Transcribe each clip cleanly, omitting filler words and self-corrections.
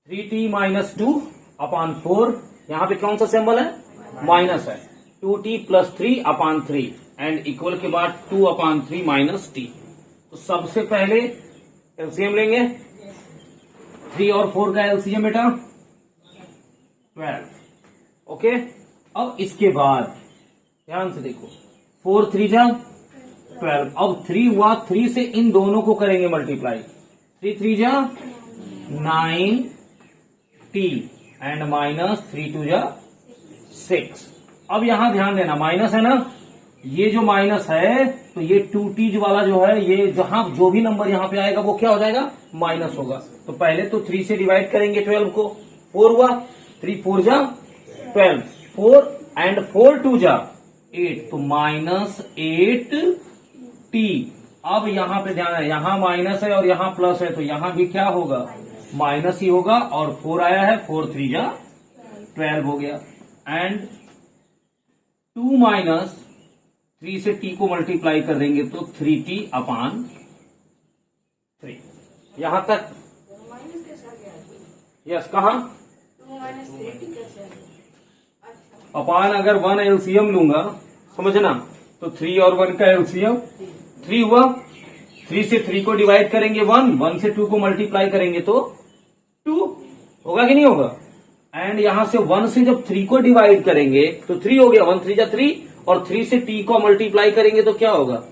3t-2 अपान 4, यहाँ पे कौन सा सिंबल है, माइनस है, 2t + 3 अपान 3 एंड इक्वल के बाद 2 अपान 3 माइनस t। तो सबसे पहले एलसीएम लेंगे, 3 और 4 का एलसीएम बेटा 12। ओके, अब इसके बाद ध्यान से देखो, 4 3 जा 12, अब 3 हुआ, 3 से इन दोनों को करेंगे मल्टीप्लाई, 3 3 जा 9t एंड माइनस 3 2 जा 6। अब यहां ध्यान देना, माइनस है ना, ये जो माइनस है तो ये 2t वाला जो है, ये जहां जो भी नंबर यहां पे आएगा वो क्या हो जाएगा, माइनस होगा। तो पहले तो 3 से डिवाइड करेंगे 12 को, 4 हुआ, 3 4 जा 12, 4 एंड 4 2 जा 8, तो माइनस 8t। अब यहां पे ध्यान है, यहां माइनस है और यहां प्लस है, तो यहां भी क्या होगा, माइनस ही होगा, और 4 आया है, 4 3 जा 12 हो गया, एंड 2 माइनस 3 से t को मल्टीप्लाई कर देंगे तो 3t अपान 3। यहां तक यस, कहा अपान अगर 1 एलसीएम लूंगा, समझना, तो 3 और 1 का एलसीएम 3 हुआ, 3 से 3 को डिवाइड करेंगे 1 से 2 को मल्टीप्लाई करेंगे तो 2 होगा कि नहीं होगा, एंड यहां से 1 से जब 3 को डिवाइड करेंगे तो 3 हो गया, 1 3 जा 3, और 3 से t को मल्टीप्लाई करेंगे तो क्या होगा,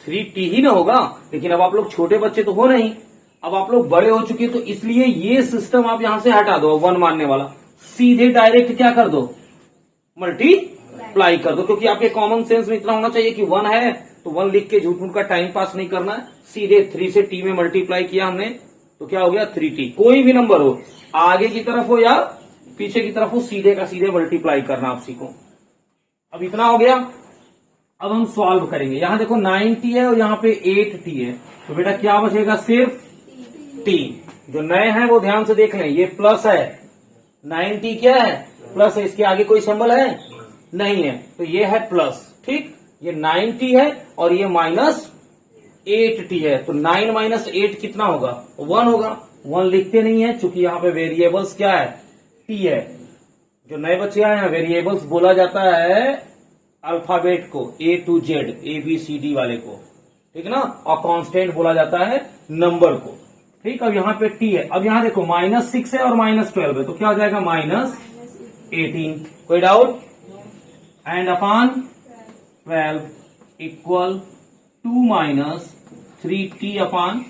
3t ही ना होगा। लेकिन अब आप लोग छोटे बच्चे तो हो नहीं, अब आप लोग बड़े हो चुके, तो इसलिए ये सिस्टम आप यहां से हटा दो, 1 मानने वाला, सीधे डायरेक्ट क्या कर दो, मल्टीप्लाई कर दो, क्योंकि आपके कॉमन सेंस में इतना होना चाहिए कि 1 है तो 1 लिख के झूठ मूठ का टाइम पास नहीं करना है, सीधे 3 से t में मल्टीप्लाई किया हमने तो क्या हो गया, 3t। कोई भी नंबर हो, आगे की तरफ हो या पीछे की तरफ हो, सीधे का सीधे मल्टीप्लाई करना आप सीखो। अब इतना हो गया, अब हम सॉल्व करेंगे। यहां देखो 9t है और यहां पे 8t है, तो बेटा क्या बचेगा, सिर्फ t। जो नए हैं वो ध्यान से देख लें, ये प्लस है, 9t क्या है, प्लस है, इसके आगे कोई सिंबल है नहीं है, तो ये है प्लस, ठीक, ये 9t है और ये माइनस 8t है, तो 9 माइनस 8 कितना होगा, 1 होगा। 1 लिखते नहीं है चूंकि यहाँ पे वेरिएबल्स क्या है, t है। जो नए बच्चे आए हैं, वेरिएबल्स बोला जाता है अल्फाबेट को, A to Z, ABCD वाले को, ठीक ना, और कांस्टेंट बोला जाता है नंबर को, ठीक। अब यहाँ पे t है, अब यहाँ देखो -6 है और -12 है, तो क्या हो जाएगा, -18। कोई doubt, and upon 12 equal 2 minus 3t अपान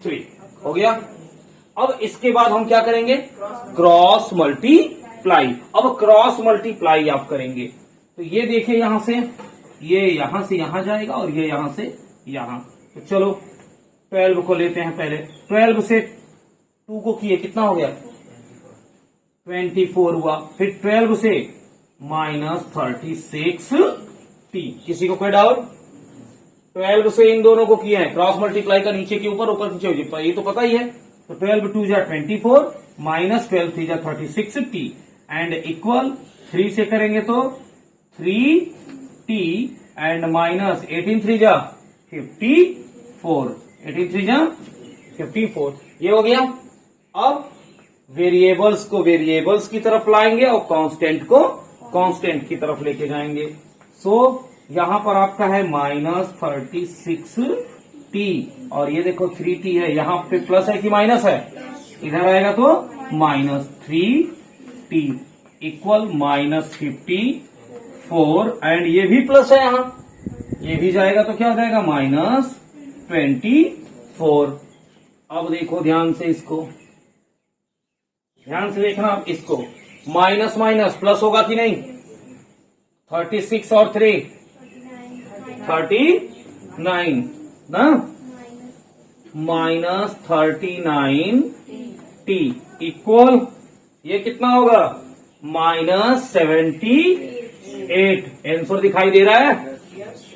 3 हो गया। अब इसके बाद हम क्या करेंगे, क्रॉस मल्टीप्लाई। अब क्रॉस मल्टीप्लाई आप करेंगे तो ये देखिए, यहां से यहां जाएगा और ये यहां से यहां, तो चलो 12 को लेते हैं पहले, 12 से 2 को किए कितना हो गया, 24 हुआ, फिर 12 से -36t। किसी को कोई डाउट, 12 से इन दोनों को किए हैं, क्रॉस मल्टीप्लाई का नीचे के ऊपर, ऊपर नीचे, ये तो पता ही है, तो 12 2 जा 24 माइनस 12 3 जा 36t एंड इक्वल 3 से करेंगे तो 3t एंड माइनस 18 3 जा 54, 18 3 जा 54, ये हो गया। अब वेरिएबल्स को वेरिएबल्स की तरफ लाएंगे और कांस्टेंट को कांस्टेंट की तरफ लेके जाएंगे। सो यहां पर आपका है -36t और ये देखो 3t है, यहां पे प्लस है कि माइनस है, इधर आएगा तो -3t इक्वल -54 एंड ये भी प्लस है, यहां ये भी जाएगा तो क्या हो जाएगा, -24। अब देखो ध्यान से, इसको ध्यान से देखना, आप इसको माइनस माइनस प्लस होगा कि नहीं, 36 और 3 39 ना, -39t इक्वल ये कितना होगा, -78। आंसर दिखाई दे रहा है,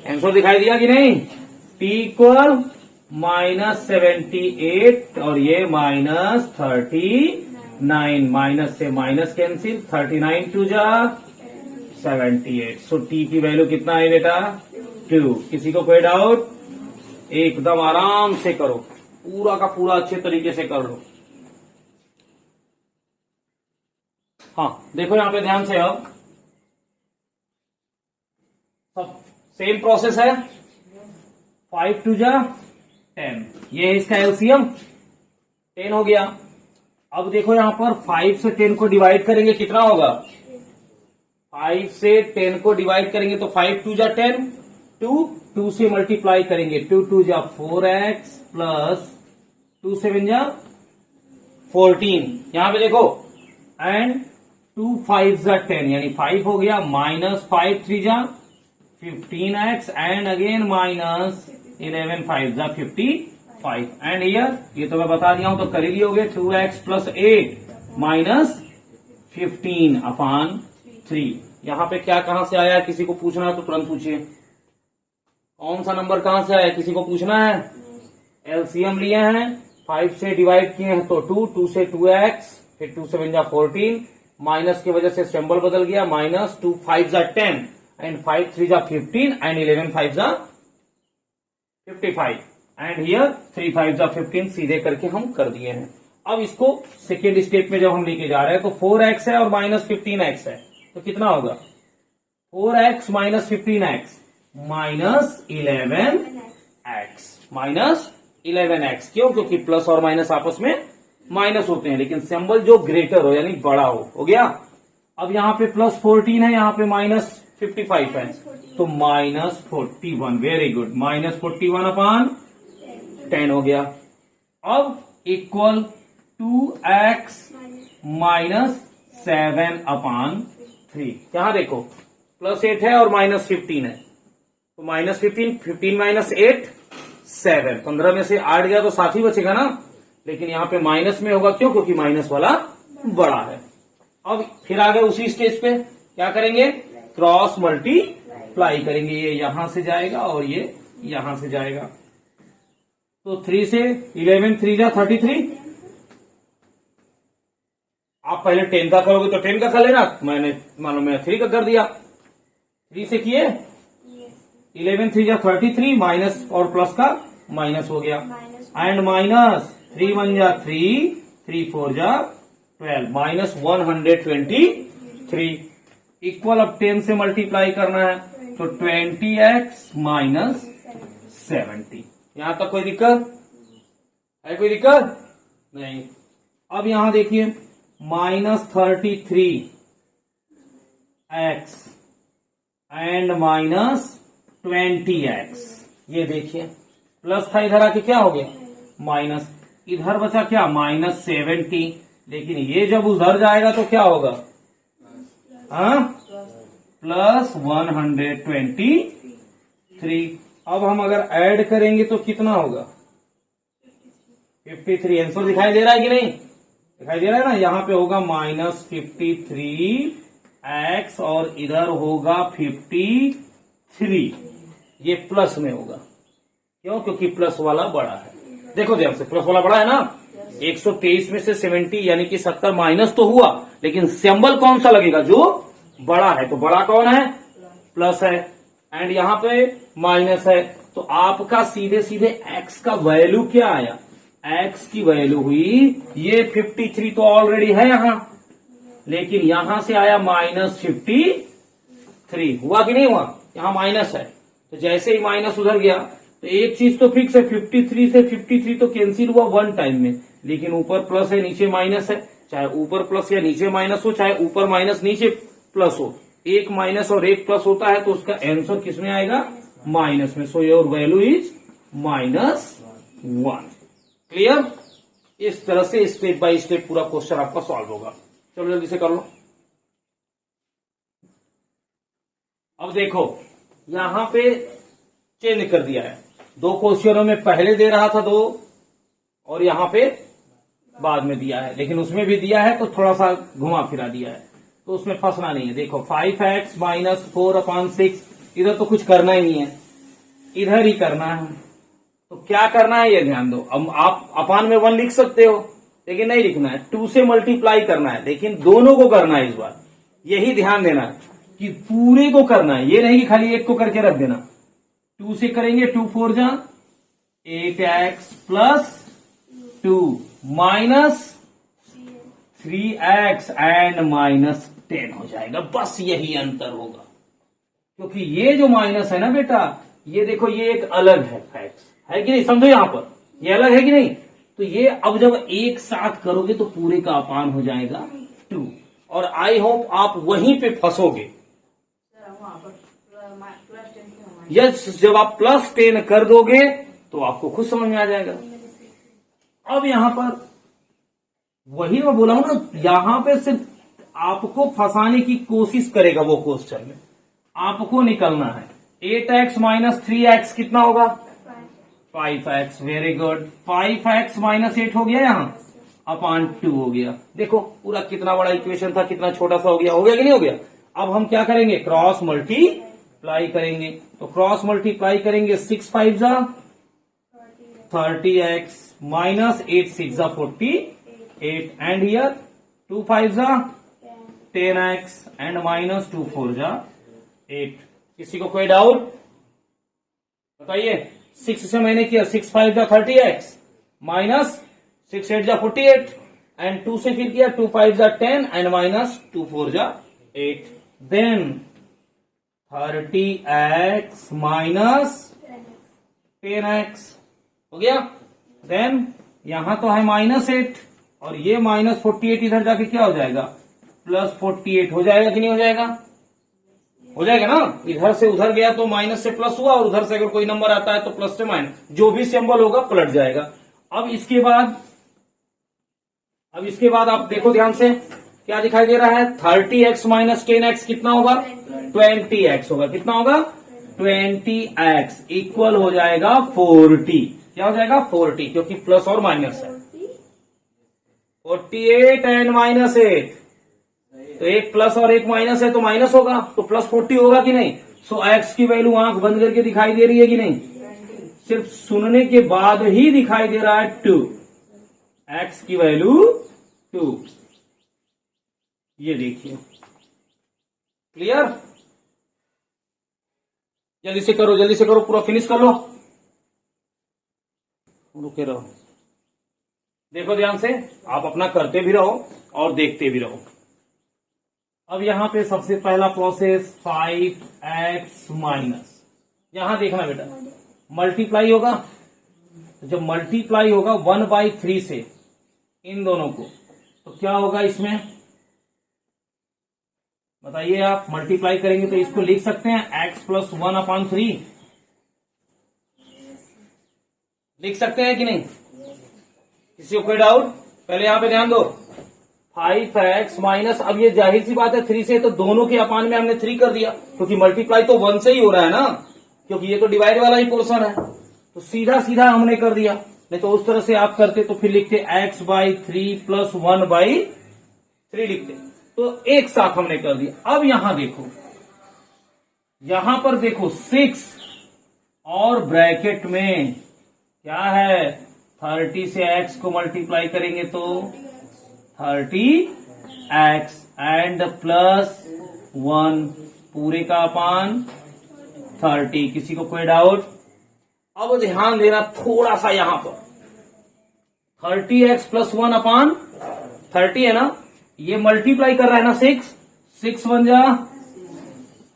आंसर दिखाई दिया कि नहीं, t इक्वल -78 और ये -39, माइनस से माइनस कैंसिल, 39 2 जा 78। सो t की वैल्यू कितना है बेटा, 2। किसी को कोई डाउट, एकदम आराम से करो, पूरा का पूरा अच्छे तरीके से कर लो। हाँ देखो यहां पे ध्यान से, अब सब सेम प्रोसेस है। 5 2 जा 10, ये है इसका एलसीएम, 10 हो गया। अब देखो यहां पर 5 से 10 को डिवाइड करेंगे, कितना होगा? 5 से 10 को डिवाइड करेंगे तो 5 2 जा 10, 2 से मल्टीप्लाई करेंगे, 2 2 जा 4x प्लस 2 7 जा 14। यहां पे देखो एंड 2 5 जा 10 यानी 5 हो गया, माइनस 5 3 जा 15x एंड अगेन माइनस 11 5 जा 55 एंड ईयर, ये तो मैं बता दिया हूं तो कर ही लियोगे। 2x plus 8 minus 15 upon 3। यहां पे क्या कहां से आया है, किसी को पूछना है तो तुरंत पूछिए। कौन सा नंबर कहां से आया है, किसी को पूछना है? एलसीएम लिए हैं, 5 से डिवाइड किए हैं तो 2 से 2x, फिर 2 7 जा 14, माइनस की वजह से सिंबल बदल गया, माइनस 2 5 जा 10 एंड 5 3 जा 15 एंड 11 5 जा 55 एंड हियर 3 5 जा 15 सीधे करके हम कर दिए हैं। अब इसको सेकेंड स्टेप में जब हम लेके जा रहे हैं तो 4x है और माइनस 15x है, तो कितना होगा? 4x minus 15x minus 11x, minus 11x। क्यों? क्योंकि प्लस और माइनस आपस में माइनस होते हैं, लेकिन सिंबल जो ग्रेटर हो यानी बड़ा हो गया। अब यहाँ पे प्लस 14 है, यहाँ पे माइनस 55 है, तो minus 41। Very good, minus 41 upon 10 हो गया। अब इक्वल 2x माइनस 7 अपॉन 3। यहां देखो प्लस 8 है और माइनस 15 है, तो माइनस 15 माइनस 8 7, 15 में से 8 गया तो 7 ही बचेगा ना, लेकिन यहां पे माइनस में होगा। क्यों? क्योंकि माइनस वाला बड़ा है। अब फिर आगे उसी स्टेज पे क्या करेंगे? क्रॉस मल्टीप्लाई करेंगे, ये यहां से जाएगा और ये यहां से जाएगा, तो 3 से 11 3 जा 33। आप पहले 10 का करोगे तो 10 का कर लेना, मैंने मालूम है 3 का कर दिया। 3 से किए 11 3 जा 33, माइनस और प्लस का माइनस हो गया एंड माइनस 3 1 जा 3 3 4 जा 12, माइनस 123 इक्वल। अब 10 से मल्टीप्लाई करना है तो 20x माइनस 70। यहां तक कोई दिक्कत है? कोई दिक्कत नहीं। अब यहां देखिए minus 33x and minus 20x, ये देखिए प्लस था, इधर आके क्या हो गया? माइनस। इधर बचा क्या? माइनस 70, लेकिन ये जब उधर जाएगा तो क्या होगा? प्लस 123। अब हम अगर ऐड करेंगे तो कितना होगा? 53। आंसर दिखाई दे रहा है कि नहीं? दिखाई दे रहा है ना? यहां पे होगा माइनस 53x और इधर होगा 53, ये प्लस में होगा। क्यों? क्योंकि प्लस वाला बड़ा है। देखो ध्यान से, प्लस वाला बड़ा है ना। 123 में से 70 यानी कि 70 माइनस तो हुआ, लेकिन सिंबल कौन सा लगेगा? जो बड़ा है। तो बड़ा कौन है? प्लस है एंड यहां पे माइनस है, तो आपका सीधे सीधे x का वैल्यू क्या आया? x की वैल्यू हुई ये 53 तो ऑलरेडी है यहां, लेकिन यहां से आया माइनस 53। हुआ कि नहीं हुआ? यहां माइनस है, तो जैसे ही माइनस उधर गया तो एक चीज तो फिक्स है, 53 से 53 तो कैंसिल हुआ वन टाइम में, लेकिन ऊपर प्लस है नीचे माइनस है। चाहे ऊपर प्लस या नीचे माइनस हो, चाहे ऊपर माइनस नीचे प्लस हो, एक माइनस और एक प्लस होता है तो उसका आंसर किसमें आएगा? माइनस में। So your value is -1। Clear? इस तरह से स्टेप बाय स्टेप पूरा क्वेश्चन आपका सॉल्व होगा। चलो जल्दी से कर लो। अब देखो यहां पे चेंज कर दिया है, दो क्वेश्चनों में पहले दे रहा था 2 और यहां पे बाद में दिया है, लेकिन उसमें भी दिया है तो थोड़ा सा घुमा फिरा दिया है, तो उसमें फंसना नहीं है। देखो 5x माइनस 4/6, इधर तो कुछ करना ही नहीं है, इधर ही करना है। तो क्या करना है ये ध्यान दो। अब आप अपान में 1 लिख सकते हो, लेकिन नहीं लिखना है, 2 से मल्टीप्लाई करना है, लेकिन दोनों को करना है इस बार। यही ध्यान देना है कि पूरे को करना है, ये नहीं कि खाली एक को करके रख देना। 2 से करेंगे 2 4 जा 8x plus 2 minus 3x and minus 10 हो जाएगा। बस यही अंतर होगा, क्योंकि ये जो माइनस है ना बेटा, ये देखो ये एक अलग है फैक्ट, है कि नहीं, समझो यहां पर ये अलग है कि नहीं। तो ये अब जब एक साथ करोगे तो पूरे का अपान हो जाएगा 2। और आई होप आप वहीं पे फंसोगे। यस, जब आप +10 कर दोगे तो आपको खुद समझ में आ जाएगा। अब यहां पर वही मैं बोला हूं ना, यहां पे सिर्फ आपको फंसाने की कोशिश करेगा वो क्वेश्चन में, आपको निकलना है। 8x माइनस 3x कितना होगा? 5x। Very good. 5x minus 8 हो गया, यहां अपान 2 हो गया। देखो पूरा कितना बड़ा इक्वेशन था, कितना छोटा सा हो गया कि नहीं हो गया। अब हम क्या करेंगे? क्रॉस मल्टीप्लाई करेंगे। तो क्रॉस मल्टीप्लाई करेंगे, 6 5 जा 30x माइनस 8 6 जा 48 एंड हियर 2 5 जा 10x एंड माइनस 2 4 जा 8। किसी को कोई डाउट बताइए? 6 से मैंने किया, 6 5 जा 30x माइनस 6 8 जा 48 एंड 2 से फिर किया, 2 5 जा 10 एंड माइनस 2 4 जा 8। देन 30x माइनस 10x हो गया। देन यहां तो है माइनस 8 और ये माइनस 48 इधर जाके क्या हो जाएगा? प्लस 48 हो जाएगा कि नहीं हो जाएगा? हो जाएगा ना। इधर से उधर गया तो माइनस से प्लस हुआ, और उधर से अगर कोई नंबर आता है तो प्लस से माइनस, जो भी सिंबल होगा पलट जाएगा। अब इसके बाद आप देखो ध्यान से, क्या दिखाई दे रहा है? 30x माइनस 10x कितना होगा? 20x होगा। कितना होगा? 20x इक्वल हो जाएगा 40। क्या हो जाएगा? 40, क्योंकि प्लस और माइनस है। 48 एंड माइनस 8, तो एक प्लस और एक माइनस है तो माइनस होगा, तो प्लस 40 होगा कि नहीं। सो x की वैल्यू आंख बंद करके दिखाई दे रही है कि नहीं? सिर्फ सुनने के बाद ही दिखाई दे रहा है 2। x की वैल्यू 2, ये देखिए। क्लियर? जल्दी से करो, पूरा फिनिश कर लो। रुके रहो, देखो ध्यान से, आप अपना करते भी रहो और देखते भी रहो। अब यहां पे सबसे पहला प्रोसेस 5x माइनस, यहां देखना बेटा, मल्टीप्लाई होगा। जब मल्टीप्लाई होगा 1/3 से इन दोनों को, तो क्या होगा इसमें बताइए आप? मल्टीप्लाई करेंगे तो इसको लिख सकते हैं x प्लस 1/3, लिख सकते हैं कि नहीं? किसी को कोई डाउट? पहले यहां पे ध्यान दो। 5x माइनस, अब ये जाहिर सी बात है 3 से, तो दोनों के अपान में हमने 3 कर दिया, क्योंकि मल्टीप्लाई तो 1 से ही हो रहा है ना, क्योंकि ये तो डिवाइड वाला ही पोर्शन है, तो सीधा सीधा हमने कर दिया। नहीं तो उस तरह से आप करते तो फिर लिखते x/3 प्लस 1/3 लिखते, तो एक साथ हमने कर दिया। अब यहां देखो, यहां पर देखो 6 और ब्रैकेट में क्या है? 30 से x को मल्टीप्लाई करेंगे तो 30x एंड प्लस 1 पूरे का अपान 30। किसी को कोई डाउट? अब ध्यान देना थोड़ा सा यहां पर, 30x प्लस 1/30 है ना, ये मल्टीप्लाई कर रहा है ना 6 1 जा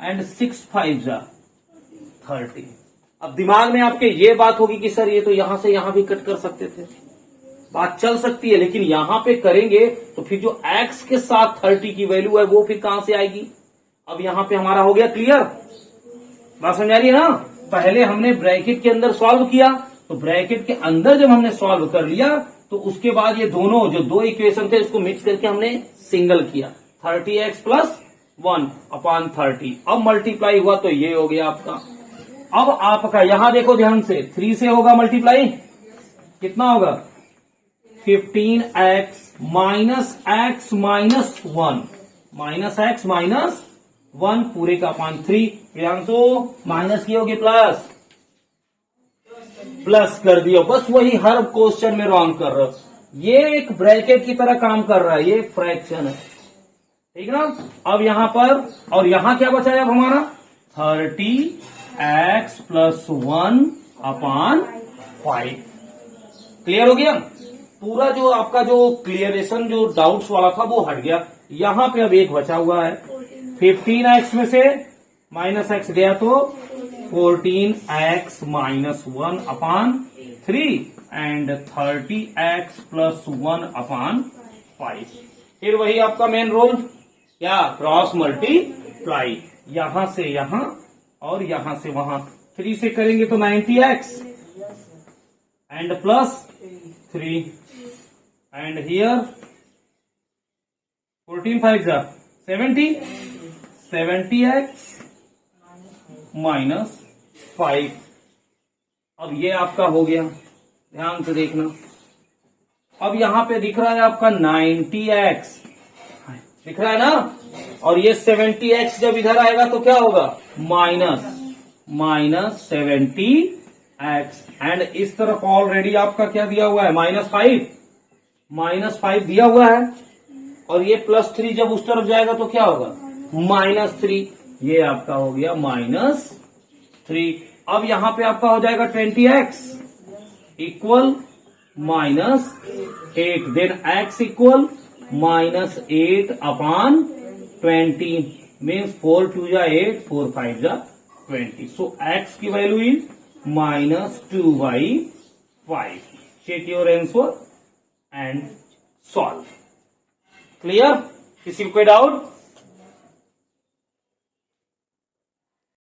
एंड 6 5 जा 30। अब दिमाग में आपके ये बात होगी कि सर ये तो यहां से यहां भी कट कर सकते थे, बात चल सकती है, लेकिन यहां पे करेंगे तो फिर जो x के साथ 30 की वैल्यू है वो फिर कहां से आएगी? अब यहां पे हमारा हो गया क्लियर, बात समझ आ रही है ना। पहले हमने ब्रैकेट के अंदर सॉल्व किया, तो ब्रैकेट के अंदर जब हमने सॉल्व कर लिया तो उसके बाद ये दोनों जो दो इक्वेशन थे उसको मिक्स करके हमने सिंगल किया, 30x प्लस 1/30। अब मल्टीप्लाई हुआ तो ये हो गया आपका। अब आपका यहां देखो ध्यान से, 3 से होगा मल्टीप्लाई, कितना होगा? 15x minus x minus 1 minus x minus 1 पूरे का अपान 3। ध्यान तो माइनस किए प्लस प्लस कर दिया, बस वही हर क्वेश्चन में रॉन्ग कर रहे हो। ये एक ब्रैकेट की तरह काम कर रहा है, ये फ्रैक्शन है, ठीक ना। अब यहां पर और यहां क्या बचा है अब हमारा? 30x plus 1/5। क्लियर हो गया? पूरा जो आपका जो क्लियरेशन जो डाउट्स वाला था वो हट गया। यहाँ पे अब एक बचा हुआ है, 15x में से माइनस एक्स गया तो 14x minus 1 upon 3 and 30x plus 1 अपान 5। फिर वही आपका मेन रोल, क्या, क्रॉस मल्टीप्लाई, यहां से यहां और यहां से वहां। 3 से करेंगे तो 90x and plus 3 and here 14 5 70x minus 5। अब ये आपका हो गया, ध्यान से देखना। अब यहां पे दिख रहा है आपका 90x दिख रहा है ना, और ये 70x जब इधर आएगा तो क्या होगा, माइनस 70x एंड इस तरफ ऑलरेडी आपका क्या दिया हुआ है, माइनस 5 दिया हुआ है, और ये प्लस 3 जब उस तरफ जाएगा तो क्या होगा, -3। ये आपका हो गया -3। अब यहां पे आपका हो जाएगा 20x equal -8, then x equal -8 upon 20 means 4 2 जा 8, 4 5 जा 20। सो x की value is -2/5। Check your answer and solve. Clear? किसी को कोई डाउट?